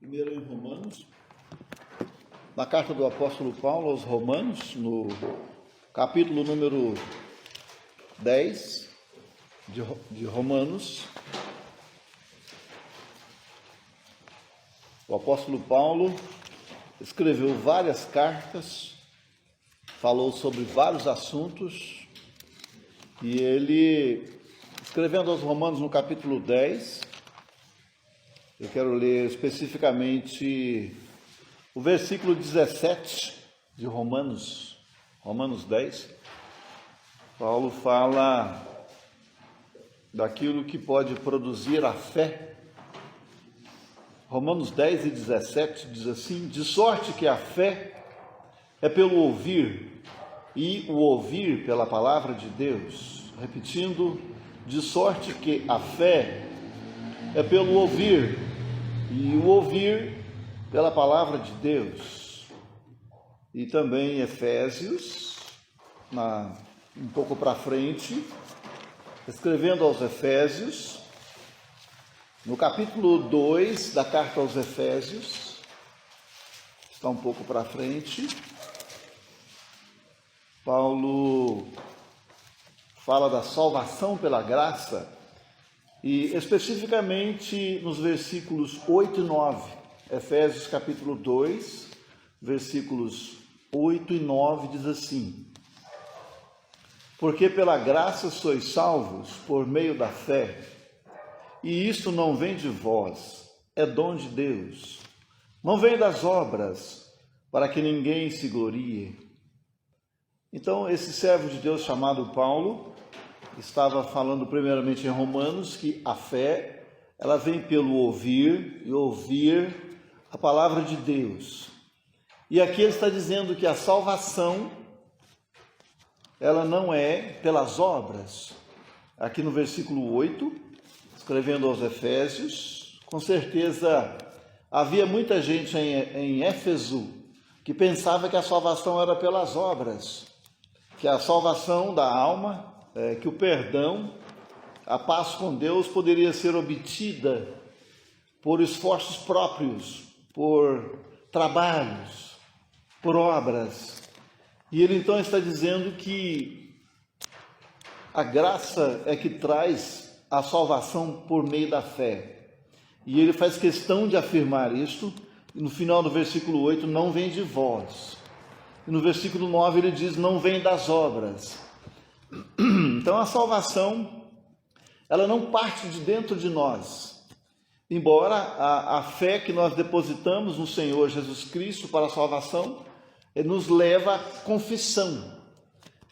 Primeiro em Romanos, na carta do apóstolo Paulo aos Romanos, no capítulo número 10 de Romanos, o apóstolo Paulo escreveu várias cartas, falou sobre vários assuntos, e ele, escrevendo aos Romanos no capítulo 10, eu quero ler especificamente o versículo 17 de Romanos 10. Paulo fala daquilo que pode produzir a fé. Romanos 10 e 17 diz assim: de sorte que a fé é pelo ouvir, e o ouvir pela palavra de Deus. Repetindo, de sorte que a fé é pelo ouvir, e o ouvir pela palavra de Deus. E também Efésios, um pouco para frente, escrevendo aos Efésios, no capítulo 2 da carta aos Efésios, está um pouco para frente, Paulo fala da salvação pela graça, e especificamente nos versículos 8 e 9, Efésios capítulo 2, versículos 8 e 9 diz assim: porque pela graça sois salvos por meio da fé, e isto não vem de vós, é dom de Deus, não vem das obras, para que ninguém se glorie. Então, esse servo de Deus chamado Paulo estava falando primeiramente em Romanos que a fé, ela vem pelo ouvir, e ouvir a palavra de Deus. E aqui ele está dizendo que a salvação, ela não é pelas obras. Aqui no versículo 8, escrevendo aos Efésios, com certeza havia muita gente em Éfeso que pensava que a salvação era pelas obras, que a salvação da alma, que o perdão, a paz com Deus poderia ser obtida por esforços próprios, por trabalhos, por obras. E ele então está dizendo que a graça é que traz a salvação por meio da fé. E ele faz questão de afirmar isto, e no final do versículo 8, não vem de vós. E no versículo 9 ele diz, não vem das obras. Então a salvação, ela não parte de dentro de nós, embora a fé que nós depositamos no Senhor Jesus Cristo para a salvação, nos leva à confissão.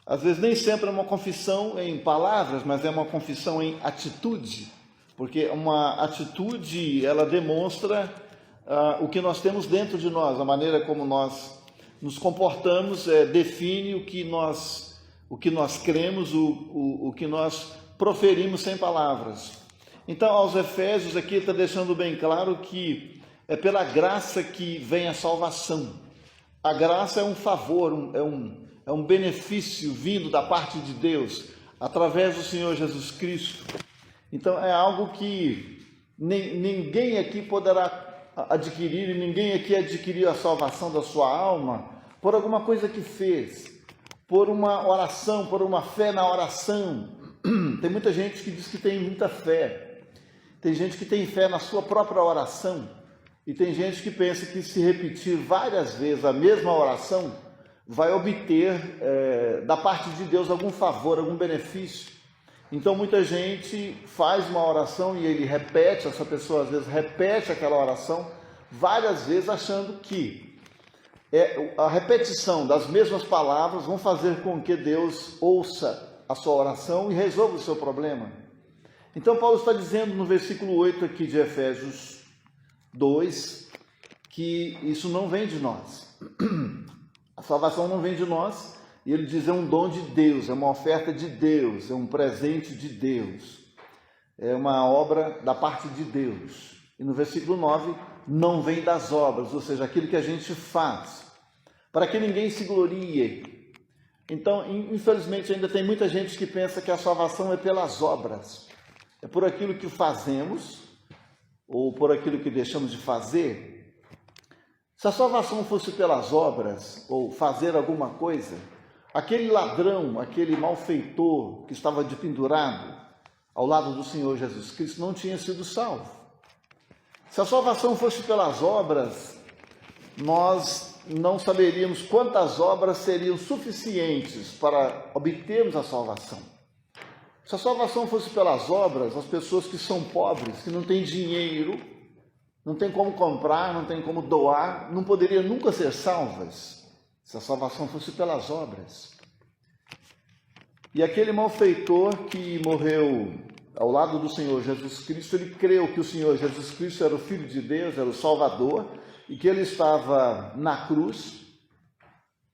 Às vezes nem sempre é uma confissão em palavras, mas é uma confissão em atitude, porque uma atitude, ela demonstra o que nós temos dentro de nós, a maneira como nós nos comportamos, define o que nós cremos, o que nós proferimos sem palavras. Então, aos Efésios aqui está deixando bem claro que é pela graça que vem a salvação. A graça é um favor, é um benefício vindo da parte de Deus, através do Senhor Jesus Cristo. Então, é algo que ninguém aqui poderá adquirir, e ninguém aqui adquiriu a salvação da sua alma por alguma coisa que fez, por uma oração, por uma fé na oração. Tem muita gente que diz que tem muita fé. Tem gente que tem fé na sua própria oração. E tem gente que pensa que se repetir várias vezes a mesma oração, vai obter da parte de Deus algum favor, algum benefício. Então muita gente faz uma oração e ele repete, essa pessoa às vezes repete aquela oração várias vezes, achando que a repetição das mesmas palavras vão fazer com que Deus ouça a sua oração e resolva o seu problema. Então Paulo está dizendo no versículo 8 aqui de Efésios 2, que isso não vem de nós. A salvação não vem de nós, e ele diz, é um dom de Deus, é uma oferta de Deus, é um presente de Deus, é uma obra da parte de Deus. E no versículo 9, não vem das obras, ou seja, aquilo que a gente faz, para que ninguém se glorie. Então, infelizmente, ainda tem muita gente que pensa que a salvação é pelas obras, é por aquilo que fazemos, ou por aquilo que deixamos de fazer, Se a salvação fosse pelas obras, ou fazer alguma coisa, aquele ladrão, aquele malfeitor que estava de pendurado ao lado do Senhor Jesus Cristo não tinha sido salvo. Se a salvação fosse pelas obras, nós não saberíamos quantas obras seriam suficientes para obtermos a salvação. Se a salvação fosse pelas obras, as pessoas que são pobres, que não têm dinheiro, não tem como comprar, não tem como doar, não poderiam nunca ser salvas, se a salvação fosse pelas obras. E aquele malfeitor que morreu ao lado do Senhor Jesus Cristo, ele creu que o Senhor Jesus Cristo era o Filho de Deus, era o Salvador, e que ele estava na cruz,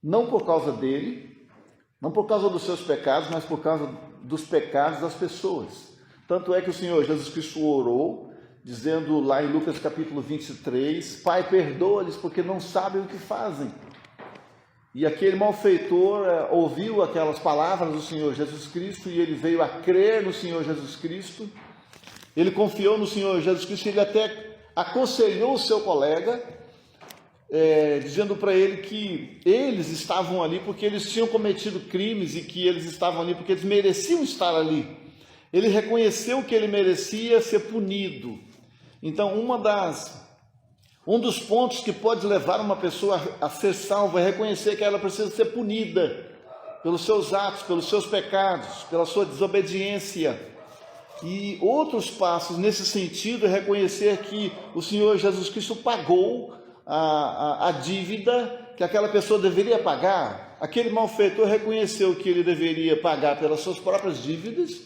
não por causa dele, não por causa dos seus pecados, mas por causa dos pecados das pessoas. Tanto é que o Senhor Jesus Cristo orou, dizendo lá em Lucas capítulo 23, Pai, perdoa-lhes porque não sabem o que fazem. E aquele malfeitor ouviu aquelas palavras do Senhor Jesus Cristo e ele veio a crer no Senhor Jesus Cristo. Ele confiou no Senhor Jesus Cristo, ele até aconselhou o seu colega, dizendo para ele que eles estavam ali porque eles tinham cometido crimes e que eles estavam ali porque eles mereciam estar ali. Ele reconheceu que ele merecia ser punido. Então, um dos pontos que pode levar uma pessoa a ser salva é reconhecer que ela precisa ser punida pelos seus atos, pelos seus pecados, pela sua desobediência. E outros passos nesse sentido é reconhecer que o Senhor Jesus Cristo pagou a dívida que aquela pessoa deveria pagar. Aquele malfeitor reconheceu que ele deveria pagar pelas suas próprias dívidas.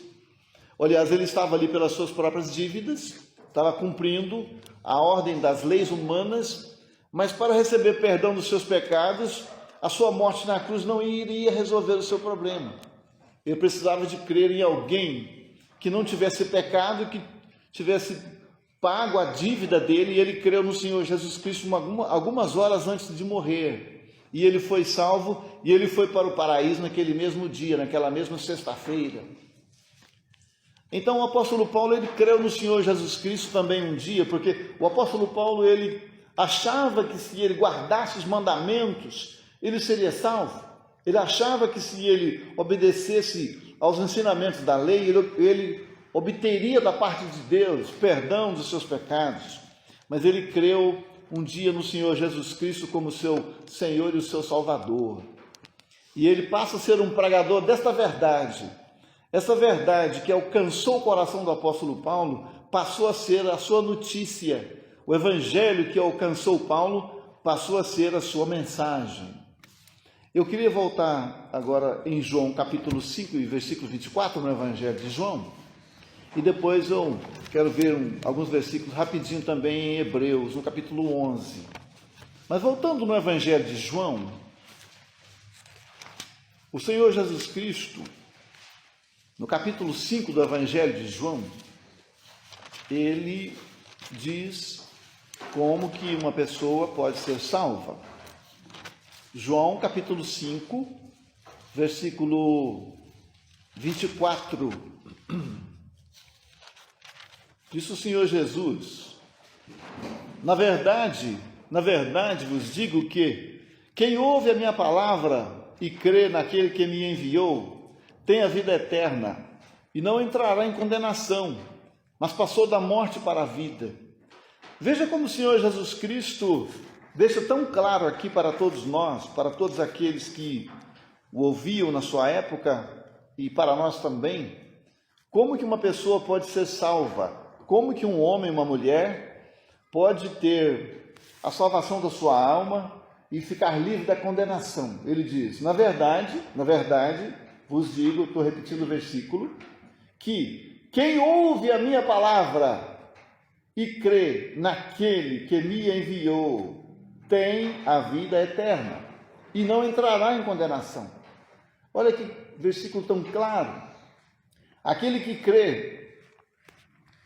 Aliás, ele estava ali pelas suas próprias dívidas, estava cumprindo a ordem das leis humanas, mas para receber perdão dos seus pecados, a sua morte na cruz não iria resolver o seu problema. Ele precisava de crer em alguém que não tivesse pecado, que tivesse pago a dívida dele, e ele creu no Senhor Jesus Cristo algumas horas antes de morrer. E ele foi salvo, e ele foi para o paraíso naquele mesmo dia, naquela mesma sexta-feira. Então o apóstolo Paulo, ele creu no Senhor Jesus Cristo também um dia, porque o apóstolo Paulo, ele achava que se ele guardasse os mandamentos, ele seria salvo. Ele achava que se ele obedecesse aos ensinamentos da lei, ele obteria da parte de Deus perdão dos seus pecados. Mas ele creu um dia no Senhor Jesus Cristo como seu Senhor e o seu Salvador. E ele passa a ser um pregador desta verdade. Essa verdade que alcançou o coração do apóstolo Paulo passou a ser a sua notícia. O evangelho que alcançou Paulo passou a ser a sua mensagem. Eu queria voltar agora em João capítulo 5 e versículo 24, no evangelho de João. E depois eu quero ver alguns versículos rapidinho também em Hebreus, no capítulo 11. Mas voltando no evangelho de João, o Senhor Jesus Cristo, no capítulo 5 do Evangelho de João, ele diz como que uma pessoa pode ser salva. João, capítulo 5, versículo 24. Diz o Senhor Jesus: na verdade vos digo que quem ouve a minha palavra e crê naquele que me enviou, tem a vida eterna, e não entrará em condenação, mas passou da morte para a vida. Veja como o Senhor Jesus Cristo deixa tão claro aqui para todos nós, para todos aqueles que o ouviam na sua época, e para nós também, como que uma pessoa pode ser salva, como que um homem, uma mulher, pode ter a salvação da sua alma e ficar livre da condenação. Ele diz, na verdade, vos digo, estou repetindo o versículo, que quem ouve a minha palavra e crê naquele que me enviou, tem a vida eterna e não entrará em condenação. Olha que versículo tão claro. Aquele que crê,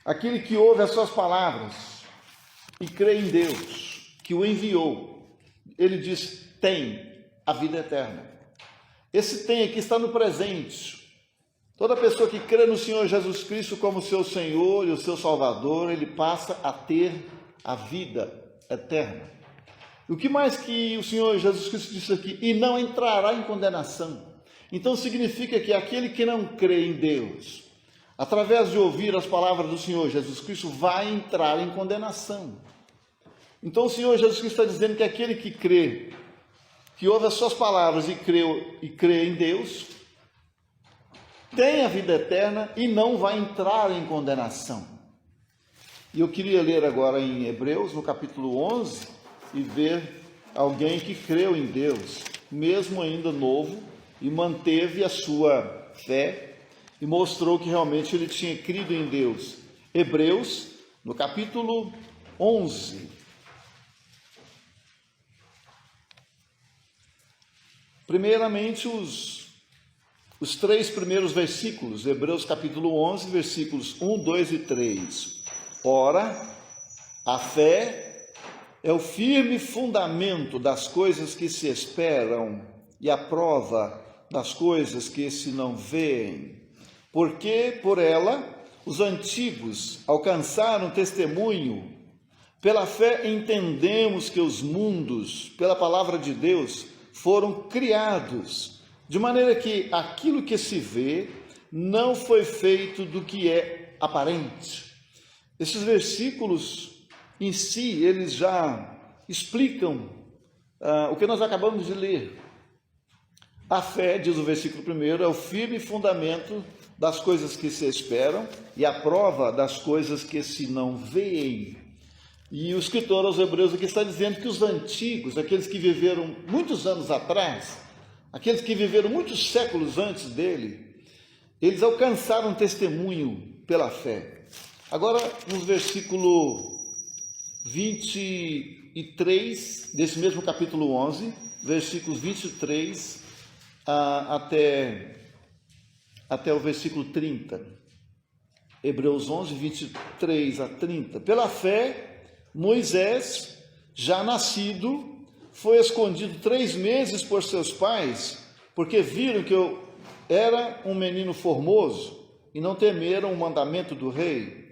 aquele que ouve as suas palavras e crê em Deus, que o enviou, ele diz, tem a vida eterna. Esse tem aqui está no presente. Toda pessoa que crê no Senhor Jesus Cristo como seu Senhor e o seu Salvador, ele passa a ter a vida eterna. O que mais que o Senhor Jesus Cristo disse aqui? E não entrará em condenação. Então significa que aquele que não crê em Deus, através de ouvir as palavras do Senhor Jesus Cristo, vai entrar em condenação. Então o Senhor Jesus Cristo está dizendo que aquele que crê, que ouve as suas palavras e crê em Deus, tem a vida eterna e não vai entrar em condenação. E eu queria ler agora em Hebreus, no capítulo 11, e ver alguém que creu em Deus, mesmo ainda novo, e manteve a sua fé, e mostrou que realmente ele tinha crido em Deus. Hebreus, no capítulo 11. Primeiramente, os 3 primeiros versículos, Hebreus capítulo 11, versículos 1, 2 e 3. Ora, a fé é o firme fundamento das coisas que se esperam e a prova das coisas que se não veem. Porque por ela os antigos alcançaram testemunho. Pela fé entendemos que os mundos, pela palavra de Deus, foram criados, de maneira que aquilo que se vê não foi feito do que é aparente. Esses versículos em si, eles já explicam o que nós acabamos de ler. A fé, diz o versículo 1, é o firme fundamento das coisas que se esperam e a prova das coisas que se não veem. E o escritor aos Hebreus aqui está dizendo que os antigos, aqueles que viveram muitos anos atrás, aqueles que viveram muitos séculos antes dele, eles alcançaram testemunho pela fé. Agora, no versículo 23 desse mesmo capítulo 11, versículos 23 até o versículo 30. Hebreus 11, 23 a 30. Pela fé, Moisés, já nascido, foi escondido 3 meses por seus pais, porque viram que eu era um menino formoso e não temeram o mandamento do rei.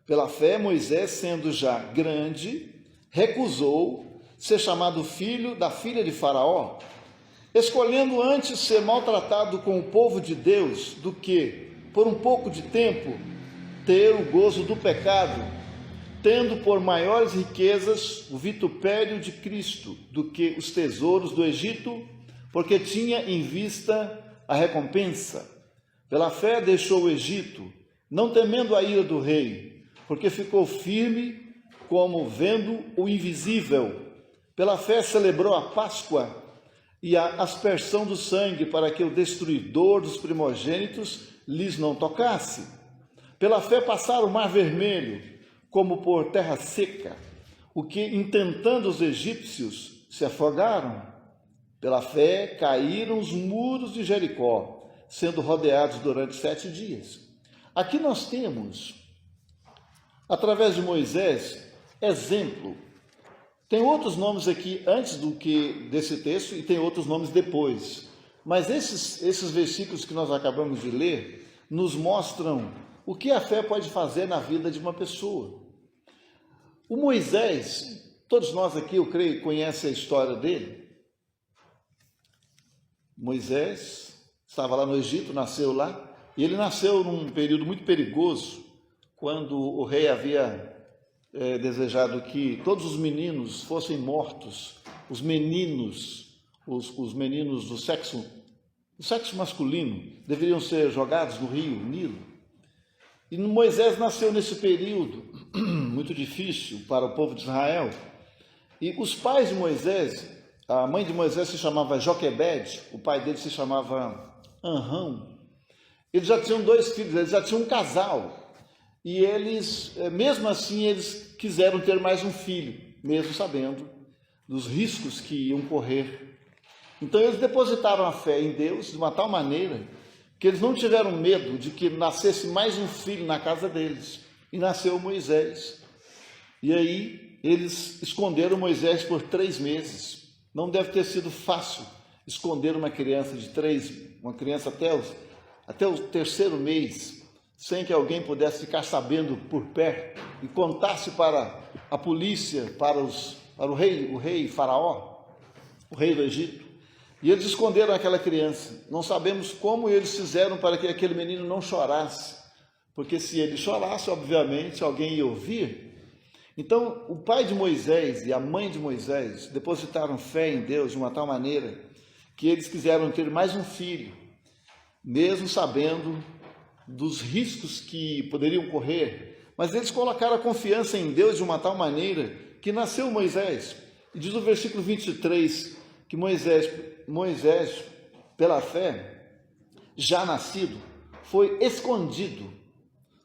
Pela fé, Moisés, sendo já grande, recusou ser chamado filho da filha de Faraó, escolhendo antes ser maltratado com o povo de Deus do que, por um pouco de tempo, ter o gozo do pecado, tendo por maiores riquezas o vitupério de Cristo do que os tesouros do Egito, porque tinha em vista a recompensa. Pela fé deixou o Egito, não temendo a ira do rei, porque ficou firme como vendo o invisível. Pela fé celebrou a Páscoa e a aspersão do sangue, para que o destruidor dos primogênitos lhes não tocasse. Pela fé passaram o mar vermelho, como por terra seca, o que, intentando os egípcios, se afogaram. Pela fé caíram os muros de Jericó, sendo rodeados durante 7 dias. Aqui nós temos, através de Moisés, exemplo. Tem outros nomes aqui antes do que desse texto e tem outros nomes depois. Mas esses versículos que nós acabamos de ler nos mostram o que a fé pode fazer na vida de uma pessoa. O Moisés, todos nós aqui, eu creio, conhecem a história dele. Moisés estava lá no Egito, nasceu lá, e ele nasceu num período muito perigoso, quando o rei havia desejado que todos os meninos fossem mortos, os meninos do sexo masculino, deveriam ser jogados no rio Nilo. E Moisés nasceu nesse período muito difícil para o povo de Israel. E os pais de Moisés, a mãe de Moisés se chamava Joquebede, o pai dele se chamava Anrão. Eles já tinham 2 filhos, eles já tinham um casal. E eles, mesmo assim, eles quiseram ter mais um filho, mesmo sabendo dos riscos que iam correr. Então eles depositaram a fé em Deus de uma tal maneira que eles não tiveram medo de que nascesse mais um filho na casa deles. E nasceu Moisés. E aí eles esconderam Moisés por 3 meses. Não deve ter sido fácil esconder uma criança até o 3º mês, sem que alguém pudesse ficar sabendo por perto e contasse para a polícia, para os para o rei Faraó, o rei do Egito. E eles esconderam aquela criança. Não sabemos como eles fizeram para que aquele menino não chorasse, porque se ele chorasse, obviamente, alguém ia ouvir. Então, o pai de Moisés e a mãe de Moisés depositaram fé em Deus de uma tal maneira que eles quiseram ter mais um filho, mesmo sabendo dos riscos que poderiam correr. Mas eles colocaram a confiança em Deus de uma tal maneira que nasceu Moisés. E diz o versículo 23 que Moisés, pela fé, já nascido, foi escondido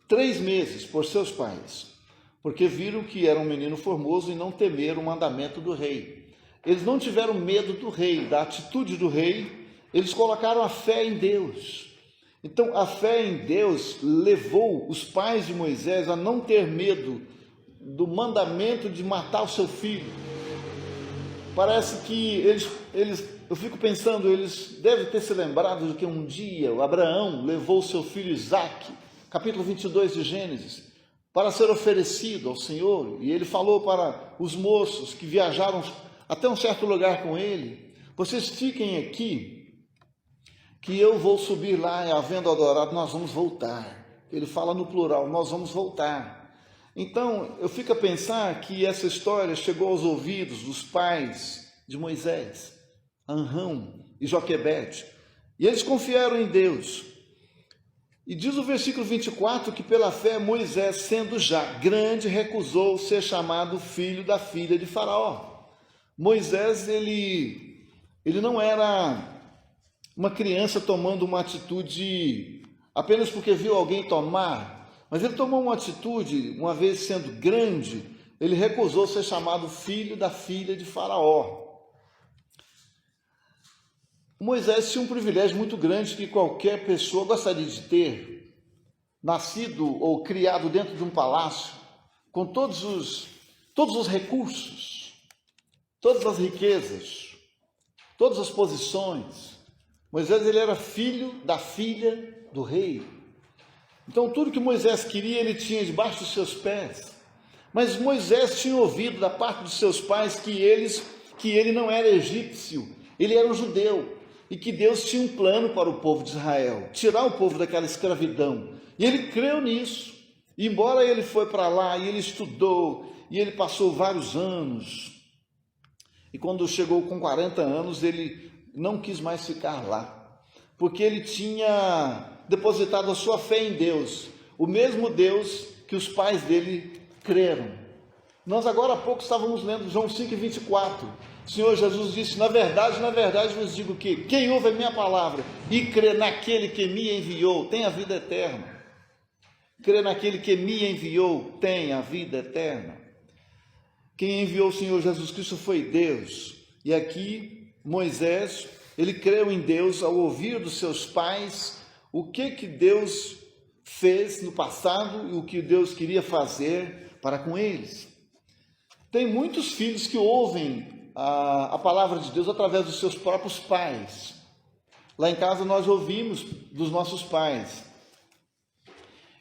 3 meses por seus pais, porque viram que era um menino formoso e não temeram o mandamento do rei. Eles não tiveram medo do rei, da atitude do rei, eles colocaram a fé em Deus. Então, a fé em Deus levou os pais de Moisés a não ter medo do mandamento de matar o seu filho. Parece que eu fico pensando, eles devem ter se lembrado de que um dia o Abraão levou o seu filho Isaque, capítulo 22 de Gênesis, para ser oferecido ao Senhor, e ele falou para os moços que viajaram até um certo lugar com ele: vocês fiquem aqui, que eu vou subir lá, e havendo adorado, nós vamos voltar. Ele fala no plural, nós vamos voltar. Então, eu fico a pensar que essa história chegou aos ouvidos dos pais de Moisés, Amrão e Joquebede, e eles confiaram em Deus. E diz o versículo 24 que pela fé Moisés, sendo já grande, recusou ser chamado filho da filha de Faraó. Moisés, ele não era uma criança tomando uma atitude apenas porque viu alguém tomar, mas ele tomou uma atitude, uma vez sendo grande, ele recusou ser chamado filho da filha de Faraó. Moisés tinha um privilégio muito grande que qualquer pessoa gostaria de ter, nascido ou criado dentro de um palácio, com todos os recursos, todas as riquezas, todas as posições. Moisés, ele era filho da filha do rei. Então, tudo que Moisés queria, ele tinha debaixo dos seus pés. Mas Moisés tinha ouvido da parte dos seus pais que ele não era egípcio, ele era um judeu. E que Deus tinha um plano para o povo de Israel, tirar o povo daquela escravidão. E ele creu nisso. E embora ele foi para lá, e ele estudou, e ele passou vários anos. E quando chegou com 40 anos, ele não quis mais ficar lá, porque ele tinha depositado a sua fé em Deus, o mesmo Deus que os pais dele creram. Nós agora há pouco estávamos lendo João 5,24. O Senhor Jesus disse: na verdade vos digo que quem ouve a minha palavra e crê naquele que me enviou tem a vida eterna. Crê naquele que me enviou tem a vida eterna. Quem enviou o Senhor Jesus Cristo foi Deus. E aqui Moisés, ele creu em Deus ao ouvir dos seus pais o que Deus fez no passado e o que Deus queria fazer para com eles. Tem muitos filhos que ouvem a palavra de Deus através dos seus próprios pais. Lá em casa nós ouvimos dos nossos pais.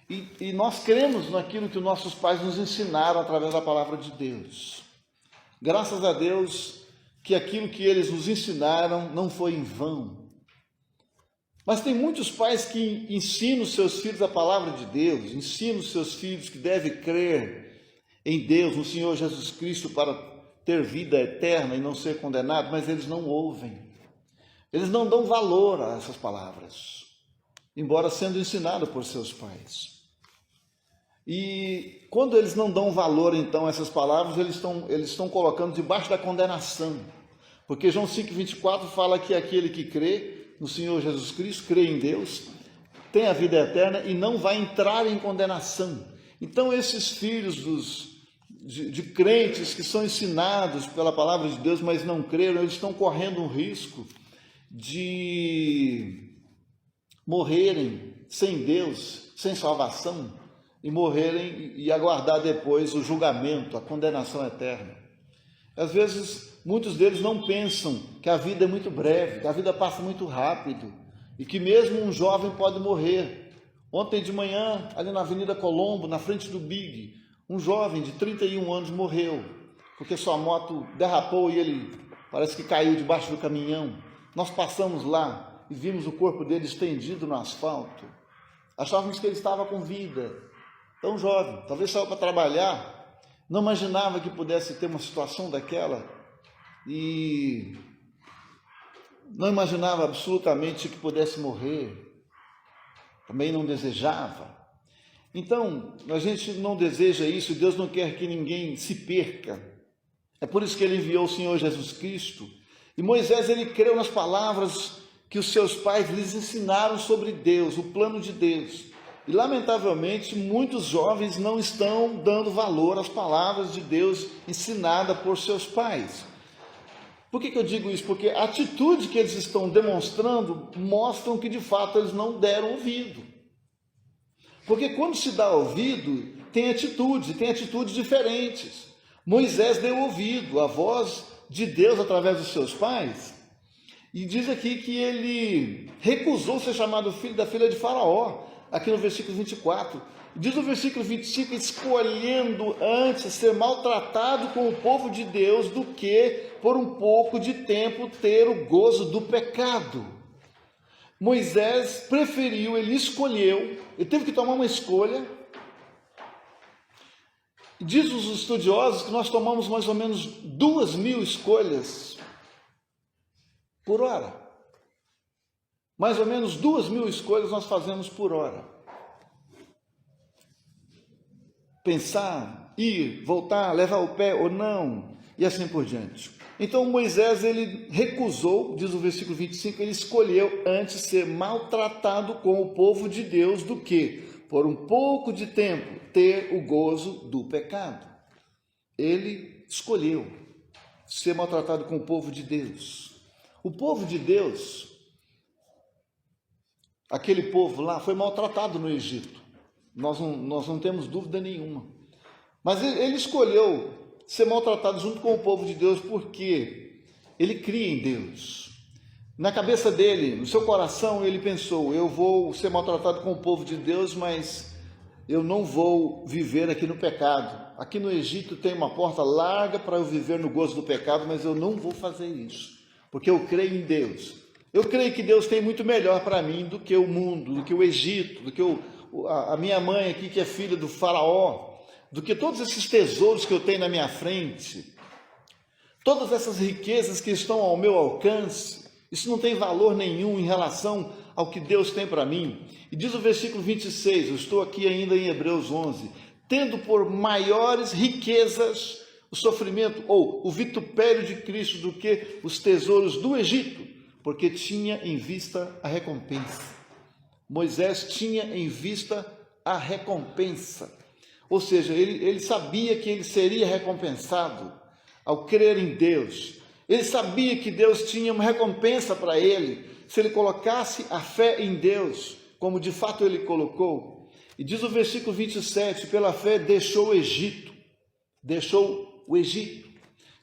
E nós cremos naquilo que os nossos pais nos ensinaram através da palavra de Deus. Graças a Deus que aquilo que eles nos ensinaram não foi em vão. Mas tem muitos pais que ensinam os seus filhos a palavra de Deus, ensinam os seus filhos que devem crer em Deus, no Senhor Jesus Cristo, para ter vida eterna e não ser condenado, mas eles não ouvem. Eles não dão valor a essas palavras, embora sendo ensinado por seus pais. E quando eles não dão valor, então, a essas palavras, eles estão colocando debaixo da condenação. Porque João 5,24 fala que aquele que crê no Senhor Jesus Cristo, crê em Deus, tem a vida eterna e não vai entrar em condenação. Então, esses filhos de crentes que são ensinados pela palavra de Deus, mas não creram, eles estão correndo um risco de morrerem sem Deus, sem salvação, e morrerem e aguardar depois o julgamento, a condenação eterna. Às vezes, muitos deles não pensam que a vida é muito breve, que a vida passa muito rápido, e que mesmo um jovem pode morrer. Ontem de manhã, ali na Avenida Colombo, na frente do Big, um jovem de 31 anos morreu. porque sua moto derrapou e ele parece que caiu debaixo do caminhão. Nós passamos lá e vimos o corpo dele estendido no asfalto. Achávamos que ele estava com vida, tão jovem, talvez saiu para trabalhar, não imaginava que pudesse ter uma situação daquela e não imaginava absolutamente que pudesse morrer, também não desejava. Então, a gente não deseja isso, Deus não quer que ninguém se perca. É por isso que ele enviou o Senhor Jesus Cristo. E Moisés, ele creu nas palavras que os seus pais lhes ensinaram sobre Deus, o plano de Deus. E, lamentavelmente, muitos jovens não estão dando valor às palavras de Deus ensinadas por seus pais. Por que eu digo isso? Porque a atitude que eles estão demonstrando mostram que, de fato, eles não deram ouvido. Porque quando se dá ouvido, tem atitudes diferentes. Moisés deu ouvido à voz de Deus através dos seus pais, e diz aqui que ele recusou ser chamado filho da filha de Faraó, aqui no versículo 24. Diz no versículo 25, escolhendo antes ser maltratado com o povo de Deus do que, por um pouco de tempo, ter o gozo do pecado. Moisés preferiu, ele escolheu, ele teve que tomar uma escolha. Diz os estudiosos que nós tomamos mais ou menos 2.000 escolhas por hora. Mais ou menos 2.000 escolhas nós fazemos por hora. Pensar, ir, voltar, levar o pé ou não, e assim por diante. Então Moisés, ele recusou, diz o versículo 25, ele escolheu antes ser maltratado com o povo de Deus do que, por um pouco de tempo, ter o gozo do pecado. Ele escolheu ser maltratado com o povo de Deus. O povo de Deus, aquele povo lá, foi maltratado no Egito. Nós não temos dúvida nenhuma. Mas ele escolheu ser maltratado junto com o povo de Deus porque ele cria em Deus. Na cabeça dele, no seu coração, ele pensou, eu vou ser maltratado com o povo de Deus, mas eu não vou viver aqui no pecado. Aqui no Egito tem uma porta larga para eu viver no gozo do pecado, mas eu não vou fazer isso, porque eu creio em Deus. Eu creio que Deus tem muito melhor para mim do que o mundo, do que o Egito, do que a minha mãe aqui, que é filha do Faraó, do que todos esses tesouros que eu tenho na minha frente, todas essas riquezas que estão ao meu alcance. Isso não tem valor nenhum em relação ao que Deus tem para mim. E diz o versículo 26, eu estou aqui ainda em Hebreus 11, tendo por maiores riquezas o sofrimento ou o vitupério de Cristo do que os tesouros do Egito, porque tinha em vista a recompensa. Moisés tinha em vista a recompensa, ou seja, ele sabia que ele seria recompensado ao crer em Deus. Ele sabia que Deus tinha uma recompensa para ele, se ele colocasse a fé em Deus, como de fato ele colocou. E diz o versículo 27, pela fé deixou o Egito.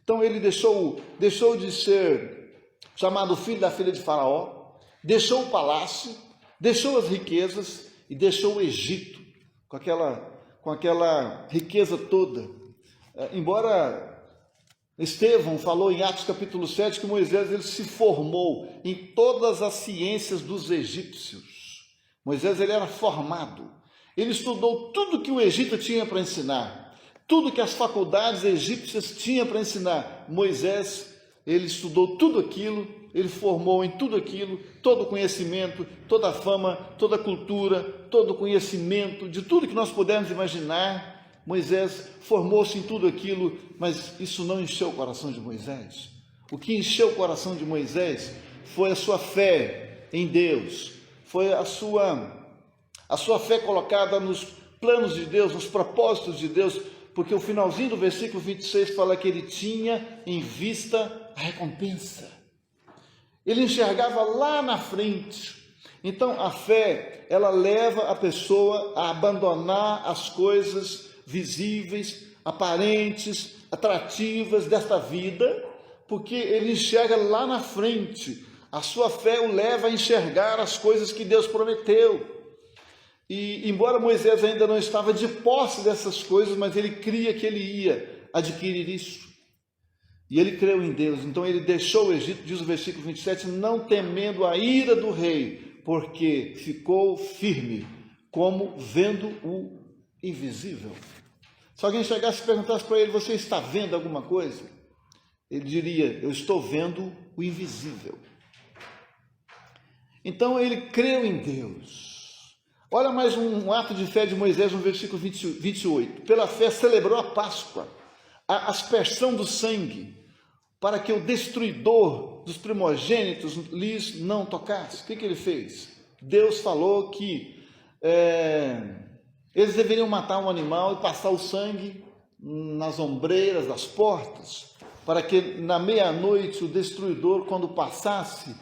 Então ele deixou de ser chamado filho da filha de Faraó, deixou o palácio, deixou as riquezas e deixou o Egito, com aquela riqueza toda. Embora Estevão falou em Atos capítulo 7 que Moisés ele se formou em todas as ciências dos egípcios. Moisés ele era formado, ele estudou tudo que o Egito tinha para ensinar, tudo que as faculdades egípcias tinham para ensinar. Moisés ele estudou tudo aquilo, ele formou em tudo aquilo, todo o conhecimento, toda a fama, toda a cultura, todo o conhecimento, de tudo que nós pudermos imaginar. Moisés formou-se em tudo aquilo, mas isso não encheu o coração de Moisés. O que encheu o coração de Moisés foi a sua fé em Deus, foi a sua fé colocada nos planos de Deus, nos propósitos de Deus, porque o finalzinho do versículo 26 fala que ele tinha em vista a recompensa. Ele enxergava lá na frente. Então a fé, ela leva a pessoa a abandonar as coisas visíveis, aparentes, atrativas desta vida, porque ele enxerga lá na frente. A sua fé o leva a enxergar as coisas que Deus prometeu. E embora Moisés ainda não estava de posse dessas coisas, mas ele cria que ele ia adquirir isso. E ele creu em Deus, então ele deixou o Egito, diz o versículo 27, não temendo a ira do rei, porque ficou firme, como vendo o invisível. Se alguém chegasse e perguntasse para ele, você está vendo alguma coisa? Ele diria, eu estou vendo o invisível. Então ele creu em Deus. Olha mais um ato de fé de Moisés no versículo 28. Pela fé celebrou a Páscoa, a aspersão do sangue, para que o destruidor dos primogênitos lhes não tocasse. O que ele fez? Deus falou que eles deveriam matar um animal e passar o sangue nas ombreiras das portas, para que na meia-noite o destruidor, quando passasse,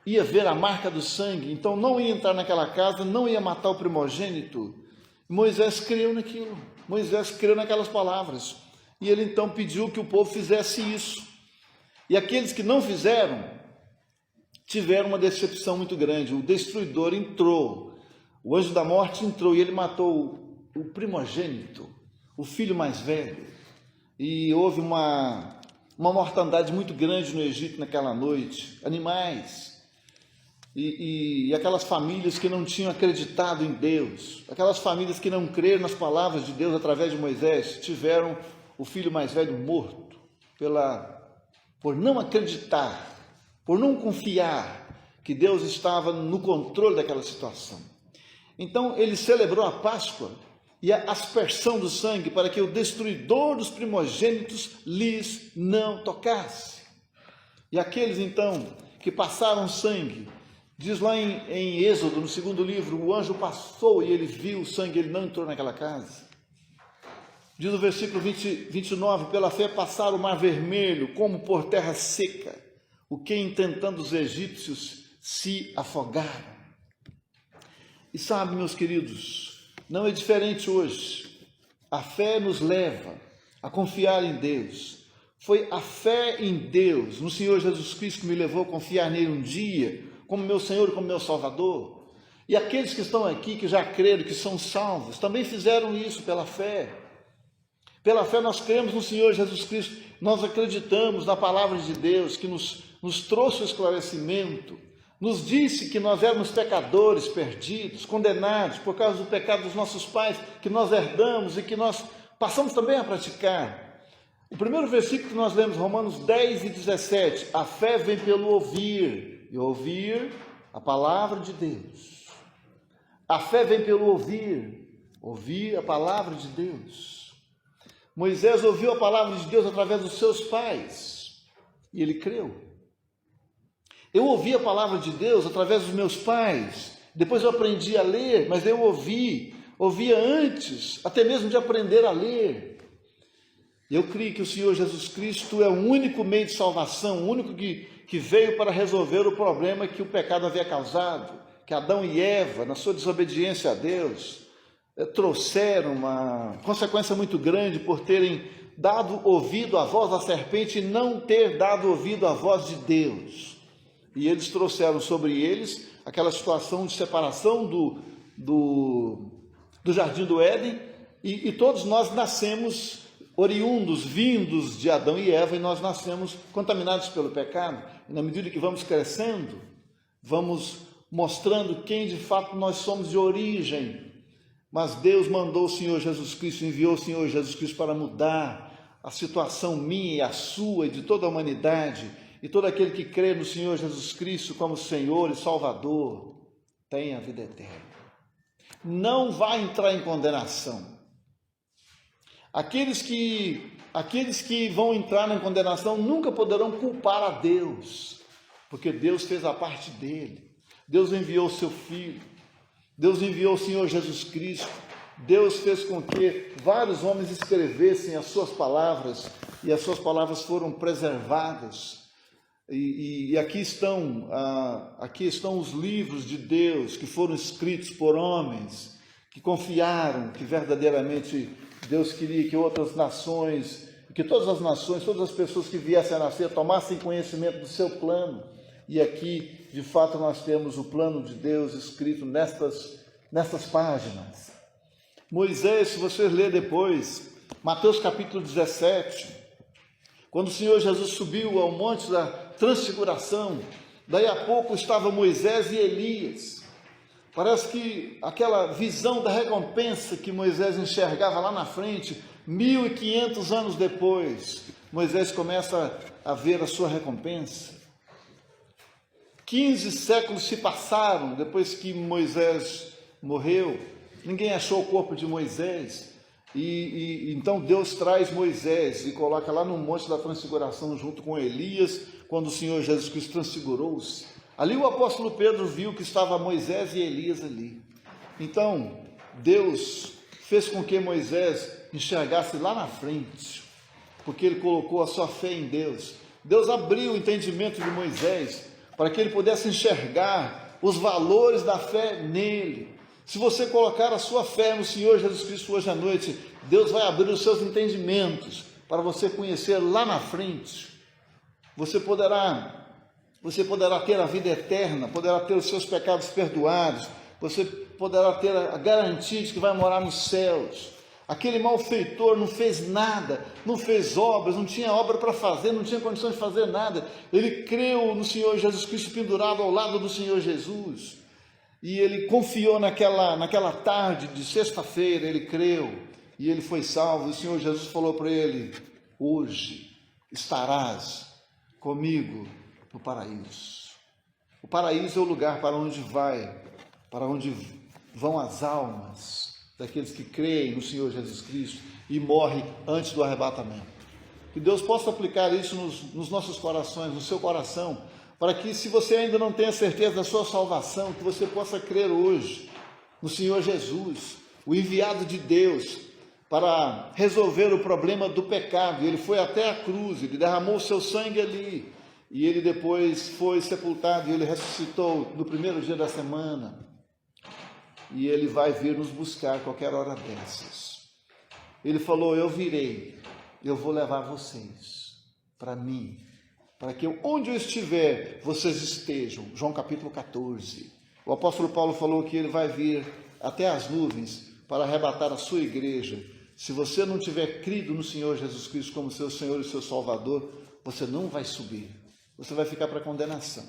ia ver a marca do sangue, então não ia entrar naquela casa, não ia matar o primogênito. Moisés creu naquilo, Moisés creu naquelas palavras, e ele então pediu que o povo fizesse isso. E aqueles que não fizeram, tiveram uma decepção muito grande. O destruidor entrou, o anjo da morte entrou, e ele matou o primogênito, o filho mais velho. E houve uma mortandade muito grande no Egito naquela noite, animais. E aquelas famílias que não tinham acreditado em Deus, aquelas famílias que não creram nas palavras de Deus através de Moisés, tiveram o filho mais velho morto, por não acreditar, por não confiar que Deus estava no controle daquela situação. Então ele celebrou a Páscoa e a aspersão do sangue para que o destruidor dos primogênitos lhes não tocasse. E aqueles então que passaram sangue, diz lá em Êxodo, no segundo livro, o anjo passou e ele viu o sangue, ele não entrou naquela casa. Diz o versículo 29, pela fé passaram o mar vermelho como por terra seca, o que intentando os egípcios se afogaram. E sabe, meus queridos, não é diferente hoje. A fé nos leva a confiar em Deus. Foi a fé em Deus, no Senhor Jesus Cristo, que me levou a confiar nele um dia, como meu Senhor e como meu Salvador. E aqueles que estão aqui, que já creram, que são salvos, também fizeram isso pela fé. Pela fé nós cremos no Senhor Jesus Cristo, nós acreditamos na palavra de Deus, que nos trouxe o esclarecimento, nos disse que nós éramos pecadores, perdidos, condenados por causa do pecado dos nossos pais, que nós herdamos e que nós passamos também a praticar. O primeiro versículo que nós lemos, Romanos 10 e 17, a fé vem pelo ouvir, e ouvir a palavra de Deus. A fé vem pelo ouvir a palavra de Deus. Moisés ouviu a palavra de Deus através dos seus pais, e ele creu. Eu ouvi a palavra de Deus através dos meus pais, depois eu aprendi a ler, mas eu ouvia antes, até mesmo de aprender a ler. Eu creio que o Senhor Jesus Cristo é o único meio de salvação, o único que veio para resolver o problema que o pecado havia causado, que Adão e Eva, na sua desobediência a Deus, trouxeram uma consequência muito grande por terem dado ouvido à voz da serpente e não ter dado ouvido à voz de Deus. E eles trouxeram sobre eles aquela situação de separação do jardim do Éden, e todos nós nascemos oriundos, vindos de Adão e Eva, e nós nascemos contaminados pelo pecado. E na medida que vamos crescendo, vamos mostrando quem de fato nós somos de origem. Mas Deus mandou o Senhor Jesus Cristo, enviou o Senhor Jesus Cristo para mudar a situação minha e a sua e de toda a humanidade. E todo aquele que crê no Senhor Jesus Cristo como Senhor e Salvador tem a vida eterna. Não vai entrar em condenação. Aqueles que vão entrar na condenação nunca poderão culpar a Deus, porque Deus fez a parte dele. Deus enviou o seu Filho, Deus enviou o Senhor Jesus Cristo, Deus fez com que vários homens escrevessem as suas palavras, e as suas palavras foram preservadas. E aqui estão os livros de Deus que foram escritos por homens que confiaram que verdadeiramente Deus queria que outras nações, que todas as nações, todas as pessoas que viessem a nascer tomassem conhecimento do seu plano. E aqui, de fato, nós temos o plano de Deus escrito nestas páginas. Moisés, se vocês lerem depois, Mateus capítulo 17, Quando o Senhor Jesus subiu ao monte da transfiguração, daí a pouco estava Moisés e Elias. Parece que aquela visão da recompensa que Moisés enxergava lá na frente, 1500 anos depois, Moisés começa a ver a sua recompensa. 15 séculos se passaram depois que Moisés morreu, ninguém achou o corpo de Moisés, e então Deus traz Moisés e coloca lá no Monte da Transfiguração junto com Elias, quando o Senhor Jesus Cristo transfigurou-se. Ali o apóstolo Pedro viu que estava Moisés e Elias ali. Então, Deus fez com que Moisés enxergasse lá na frente, porque ele colocou a sua fé em Deus. Deus abriu o entendimento de Moisés para que ele pudesse enxergar os valores da fé nele. Se você colocar a sua fé no Senhor Jesus Cristo hoje à noite, Deus vai abrir os seus entendimentos para você conhecer lá na frente. Você poderá ter a vida eterna, poderá ter os seus pecados perdoados, você poderá ter a garantia de que vai morar nos céus. Aquele malfeitor não fez nada, não fez obras, não tinha obra para fazer, não tinha condições de fazer nada. Ele creu no Senhor Jesus Cristo pendurado ao lado do Senhor Jesus. E ele confiou naquela tarde de sexta-feira, ele creu e ele foi salvo. O Senhor Jesus falou para ele: hoje estarás comigo no paraíso. O paraíso é o lugar para onde vão as almas daqueles que creem no Senhor Jesus Cristo e morrem antes do arrebatamento. Que Deus possa aplicar isso nos nossos corações, no seu coração, para que, se você ainda não tem a certeza da sua salvação, que você possa crer hoje no Senhor Jesus, o enviado de Deus para resolver o problema do pecado. Ele foi até a cruz, ele derramou o seu sangue ali, e ele depois foi sepultado, e ele ressuscitou no primeiro dia da semana, e ele vai vir nos buscar qualquer hora dessas. Ele falou: eu virei, eu vou levar vocês para mim, para que onde eu estiver, vocês estejam. João capítulo 14. O apóstolo Paulo falou que ele vai vir até as nuvens para arrebatar a sua igreja. Se você não tiver crido no Senhor Jesus Cristo como seu Senhor e seu Salvador, você não vai subir. Você vai ficar para a condenação.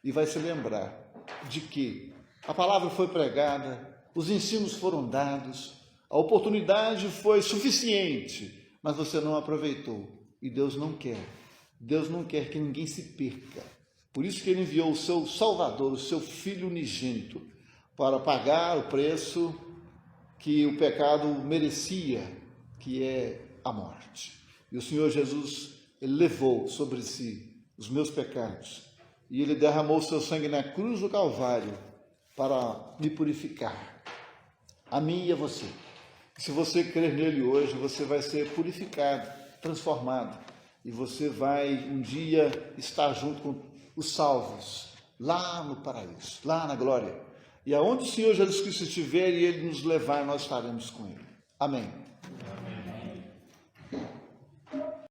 E vai se lembrar de que a palavra foi pregada, os ensinos foram dados, a oportunidade foi suficiente, mas você não aproveitou. E Deus não quer. Deus não quer que ninguém se perca. Por isso que ele enviou o seu Salvador, o seu Filho unigênito, para pagar o preço que o pecado merecia, que é a morte. E o Senhor Jesus, ele levou sobre si os meus pecados, e ele derramou o seu sangue na cruz do Calvário para me purificar, a mim e a você. Se você crer nele hoje, você vai ser purificado, transformado, e você vai um dia estar junto com os salvos, lá no paraíso, lá na glória. E aonde o Senhor Jesus Cristo estiver e ele nos levar, nós estaremos com ele. Amém.